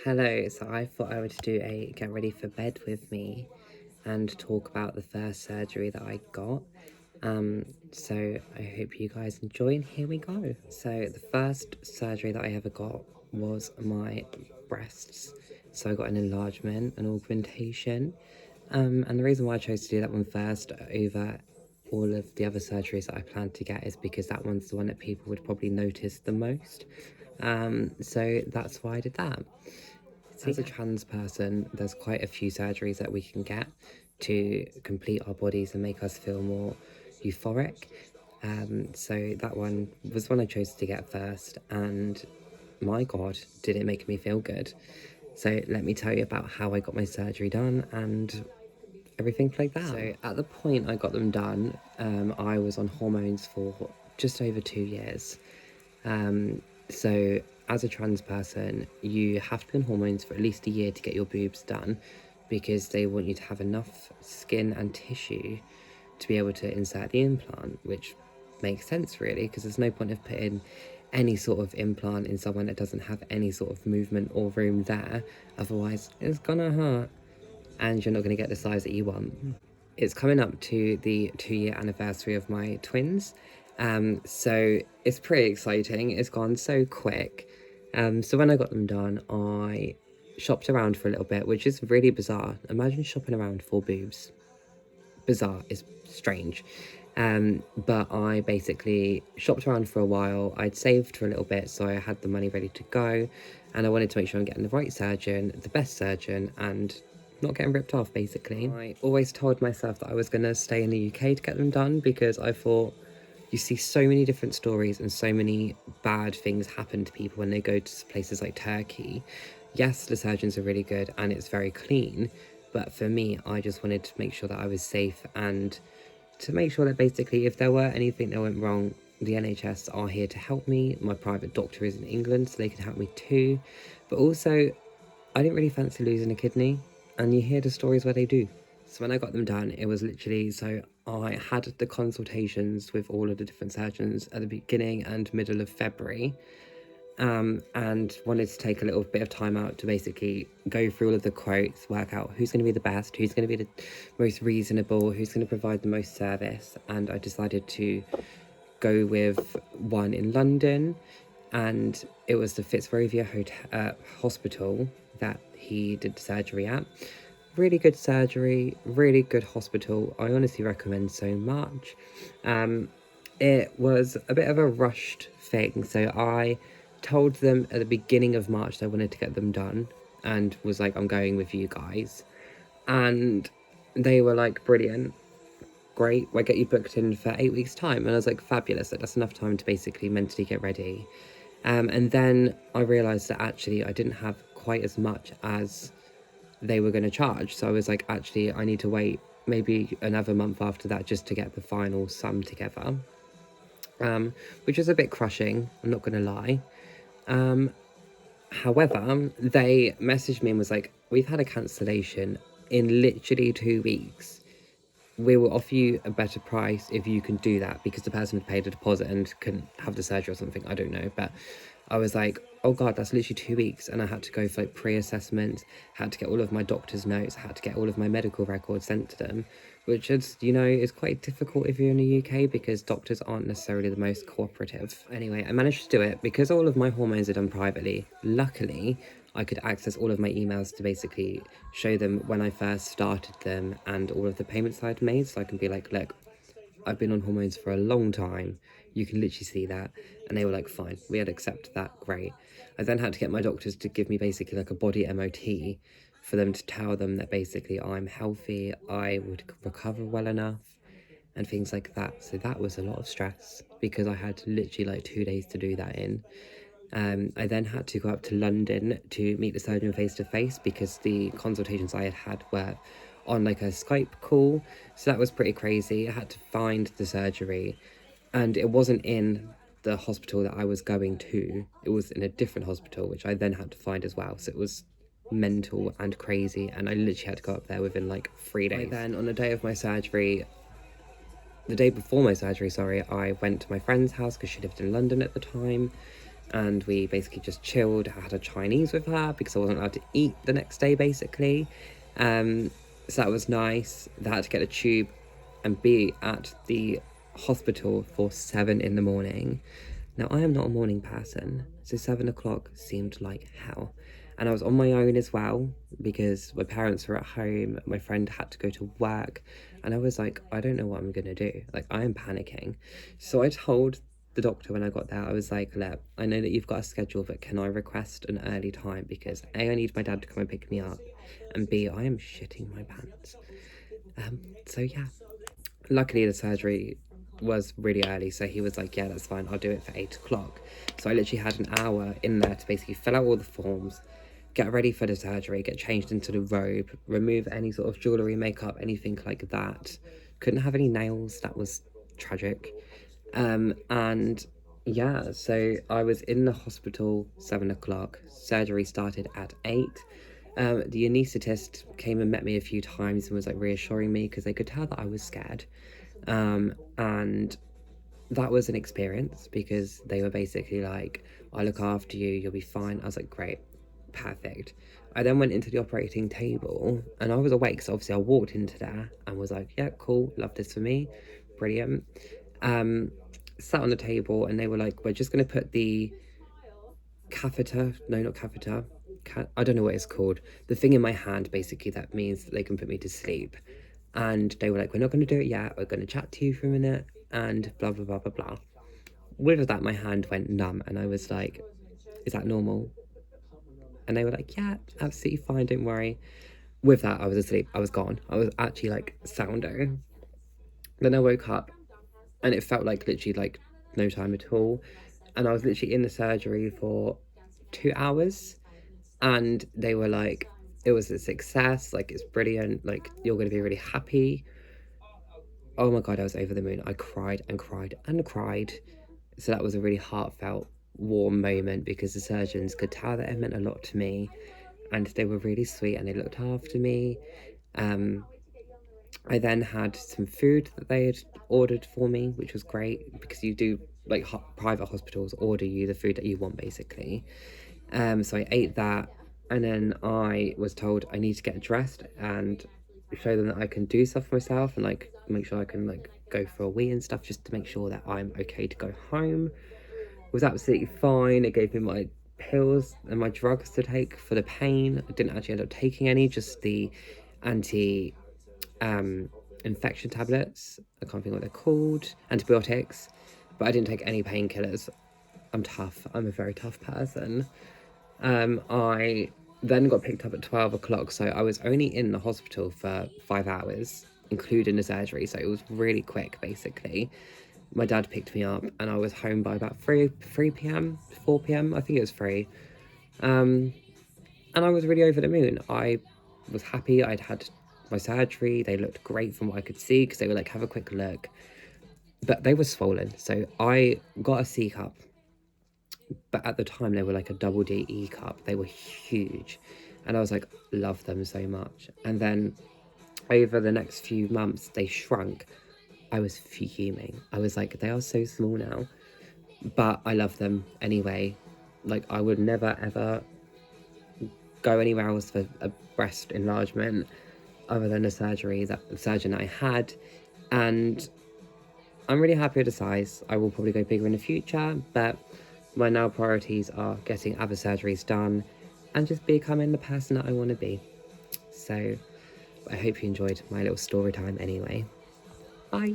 Hello, so I thought I would do a get ready for bed with me and talk about the first surgery that I got. So I hope you guys enjoy, and here we go. So the first surgery that I ever got was my breasts. So I got an enlargement, an augmentation. And the reason why I chose to do that one first over all of the other surgeries that I planned to get is because that one's the one that people would probably notice the most. So that's why I did that. So as a trans person, there's quite a few surgeries that we can get to complete our bodies and make us feel more euphoric. So that one was one I chose to get first, and my God, did it make me feel good. So let me tell you about how I got my surgery done and everything like that. So at the point I got them done, I was on hormones for just over 2 years. So as a trans person, you have to be on hormones for at least a year to get your boobs done, because they want you to have enough skin and tissue to be able to insert the implant, which makes sense really, because there's no point of putting any sort of implant in someone that doesn't have any sort of movement or room there. Otherwise it's gonna hurt and you're not going to get the size that you want. It's coming up to the 2-year anniversary of my twins, so it's pretty exciting. It's gone so quick. So when I got them done, I shopped around for a little bit, which is really bizarre. Imagine shopping around for boobs. Bizarre is strange. But I basically shopped around for a while. I'd saved for a little bit, so I had the money ready to go, and I wanted to make sure I'm getting the right surgeon, the best surgeon, and not getting ripped off, basically. I always told myself that I was going to stay in the UK to get them done, because I thought you see so many different stories and so many bad things happen to people when they go to places like Turkey. Yes, the surgeons are really good and it's very clean, but for me, I just wanted to make sure that I was safe, and to make sure that basically if there were anything that went wrong, the NHS are here to help me. My private doctor is in England, so they can help me too. But also, I didn't really fancy losing a kidney, and you hear the stories where they do. So when I got them done, it was literally, so I had the consultations with all of the different surgeons at the beginning and middle of February, and wanted to take a little bit of time out to basically go through all of the quotes, work out who's going to be the best, who's going to be the most reasonable, who's going to provide the most service. And I decided to go with one in London, and it was the Fitzrovia Hospital that he did the surgery at. Really good surgery, really good hospital. I honestly recommend so much. It was a bit of a rushed thing, so I told them at the beginning of March that I wanted to get them done, and was like, I'm going with you guys. And they were like, brilliant, great, we'll get you booked in for 8 weeks time. And I was like, fabulous, like, that's enough time to basically mentally get ready. And then I realized that actually I didn't have quite as much as they were going to charge, so I was like, actually I need to wait maybe another month after that just to get the final sum together, which was a bit crushing, I'm not gonna lie. However, they messaged me and was like, we've had a cancellation in literally 2 weeks. We will offer you a better price if you can do that, because the person had paid a deposit and couldn't have the surgery or something, I don't know. But I was like, oh God, that's literally 2 weeks. And I had to go for like pre-assessments, had to get all of my doctor's notes, had to get all of my medical records sent to them, which is, is quite difficult if you're in the UK, because doctors aren't necessarily the most cooperative. Anyway, I managed to do it because all of my hormones are done privately. Luckily, I could access all of my emails to basically show them when I first started them and all of the payments I'd made, so I can be like, look, I've been on hormones for a long time, you can literally see that. And they were like, fine, we had accepted that, great. I then had to get my doctors to give me basically like a body MOT, for them to tell them that basically I'm healthy, I would recover well enough, and things like that. So that was a lot of stress, because I had literally like 2 days to do that in. I then had to go up to London to meet the surgeon face to face, because the consultations I had were on like a Skype call. So that was pretty crazy. I had to find the surgery, and it wasn't in the hospital that I was going to. It was in a different hospital, which I then had to find as well. So it was mental and crazy, and I literally had to go up there within like 3 days. Then on the day of my surgery, the day before my surgery, sorry, I went to my friend's house because she lived in London at the time. and we basically just chilled. I had a Chinese with her because I wasn't allowed to eat the next day, basically. So that was nice. They had to get a tube and be at the hospital for 7 in the morning. Now, I am not a morning person, so 7 o'clock seemed like hell. And I was on my own as well because my parents were at home, my friend had to go to work, and I was like, I don't know what I'm gonna do. Like, I am panicking. So I told the doctor when I got there, I was like, look, I know that you've got a schedule, but can I request an early time? Because A, I need my dad to come and pick me up, and B, I am shitting my pants. So yeah, luckily the surgery was really early, so he was like, yeah, that's fine, I'll do it for 8 o'clock. So I literally had an hour in there to basically fill out all the forms, get ready for the surgery, get changed into the robe, remove any sort of jewellery, makeup, anything like that. Couldn't have any nails, that was tragic. And yeah, so I was in the hospital 7 o'clock, surgery started at 8. The anaesthetist came and met me a few times and was like reassuring me because they could tell that I was scared. And that was an experience because they were basically like, I'll look after you, you'll be fine. I was like, great, perfect. I then went into the operating table and I was awake, so obviously I walked into there and was like, yeah, cool, love this for me, brilliant. Sat on the table and they were like, we're just going to put the catheter, no, not catheter, I don't know what it's called, the thing in my hand basically that means that they can put me to sleep. And they were like, we're not going to do it yet, we're going to chat to you for a minute and blah blah blah blah blah. With that, my hand went numb and I was like, is that normal? And they were like, yeah, absolutely fine, don't worry. With that, I was asleep, I was gone, I was actually like sounder. Then I woke up and it felt like literally like no time at all, and I was literally in the surgery for 2 hours, and they were like, it was a success, like it's brilliant, like you're going to be really happy. Oh my god, I was over the moon. I cried and cried and cried. So that was a really heartfelt, warm moment because the surgeons could tell that it meant a lot to me, and they were really sweet and they looked after me. I then had some food that they had ordered for me, which was great because you do, like, private hospitals order you the food that you want basically. So I ate that, and then I was told I need to get dressed and show them that I can do stuff for myself and like make sure I can like go for a wee and stuff, just to make sure that I'm okay to go home. It was absolutely fine. It gave me my pills and my drugs to take for the pain. I didn't actually end up taking any, just the anti infection tablets. I can't think what they're called, antibiotics, but I didn't take any painkillers. I'm tough, I'm a very tough person. I then got picked up at 12 o'clock, so I was only in the hospital for 5 hours, including the surgery, so it was really quick basically. My dad picked me up and I was home by about 3 p.m, 4 p.m, I think it was 3. And I was really over the moon. I was happy. I'd had my surgery, they looked great from what I could see because they were like, have a quick look, but they were swollen, so I got a C cup, but at the time they were like a double D E cup. They were huge, and I was like, love them so much. And then over the next few months they shrunk. I was fuming. I was like, they are so small now, but I love them anyway. Like, I would never ever go anywhere else for a breast enlargement other than the surgery, that the surgeon that I had. And I'm really happy with the size. I will probably go bigger in the future, but my now priorities are getting other surgeries done and just becoming the person that I want to be. So I hope you enjoyed my little story time anyway. Bye.